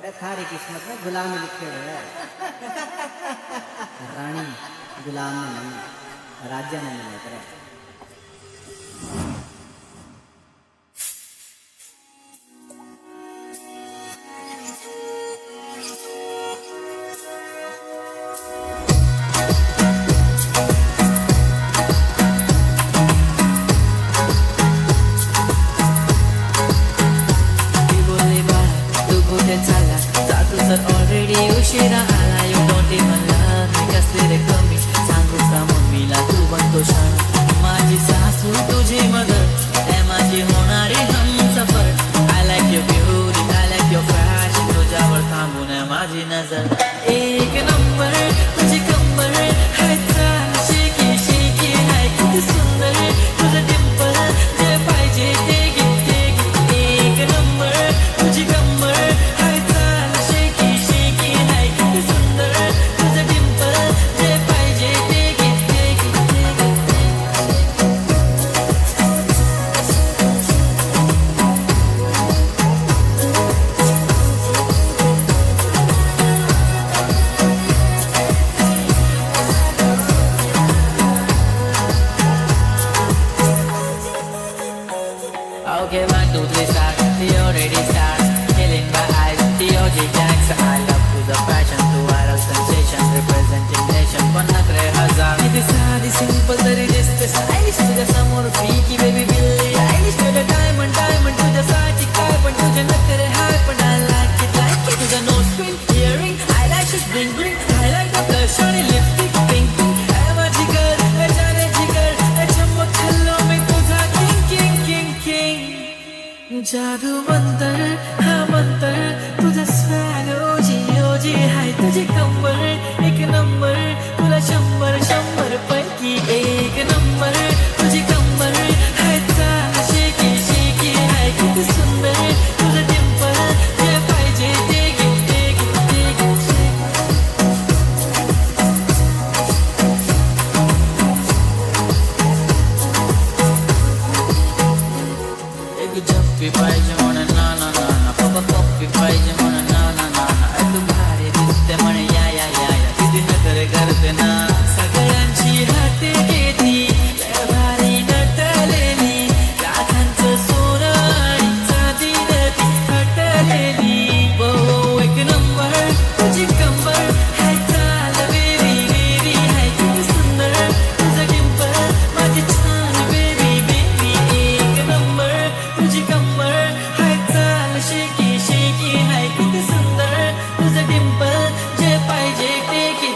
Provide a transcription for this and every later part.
अरे थारी किस्मत में गुलामी लिखे हुए है। रानी गुलाम ने नहीं, राज्य ने मिले करे। Already उशिरा आला you don't even love me कसले रे कमी सांगू का मम्मीला तू बनतो शाळा माझी सासू तुझी मदर ते माझी होणारी Humsafar I like your beauty I like your fashion तुझ्यावर थांबून आहे माझी नजर एक नंबर तुझी कंबर हाय चाल शेकी शेकी हाय किती सुंदर तुझं डिंपल जे पाहिजे ते घे एक नंबर तुझी कंबर हाय चाल शेकी शेकी हाय किती सुंदर तुझं डिंपल जे पाहिजे ते घे Okay, 1, 2, 3, start. The already start. Killing my eyes. The OG Jackson. I love to the fashion, to viral sensation, representing nation. Panakre hazar. It is sad, simple, तरी दिसते stylish. तुझ्या समोर freaky baby Billie Eilish. तुझ्या diamond तुझ्यासाठी काय पण तुझ्या नखरे हाय पण I like it. तुझ्या nose green, earring, eyelashes, bling bling. Highlight the blush आणि lipstick, pink pink. आहे माझी girl, जाने जिगर. चमक हल्लो मी तुझा king. जादू मंतर हा मंतर तुझा स्वॅग ओजी हाय तुझी कंबर एक नंबर तुला 100 पैकी एक नंबर तुझी कंबर हाय चाल शेकी शेकी हाय किती सुंदर तुझं डिंपल जे पाहिजे ते घे एक जप्पी पाहिजे म्हणून ना ना ना ना पप्पी पाहिजे म्हणून ना ना ना ना तू भारी दिसते म्हणे या किती नखरे करते ना सगळ्यांची हाते घेती लय भारी नटलेली लाखांचं सोनं आणि चांदीनं ती हटलेली हो एक नंबर तुझी कंबर हाय चाल बेबी हाय किती सुंदर तुझं डिंपल माझी छान बेबी एक नंबर तुझी कंबर हाय चाल शेकी शेकी हाय किती सुंदर तुझं डिंपल जे पाहिजे ते घे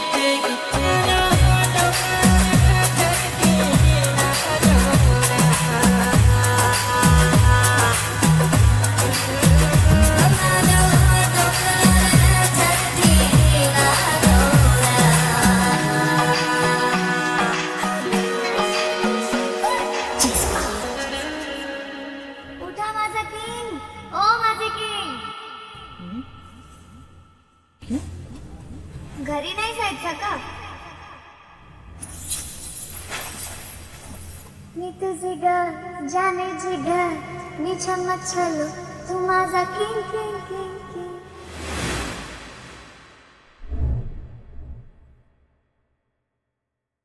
उठा माझा किंग ओ माझे किंग घरी नाही जायचं का मी तुझी ग जाने जिगर मी छमछलो तू माझा किंग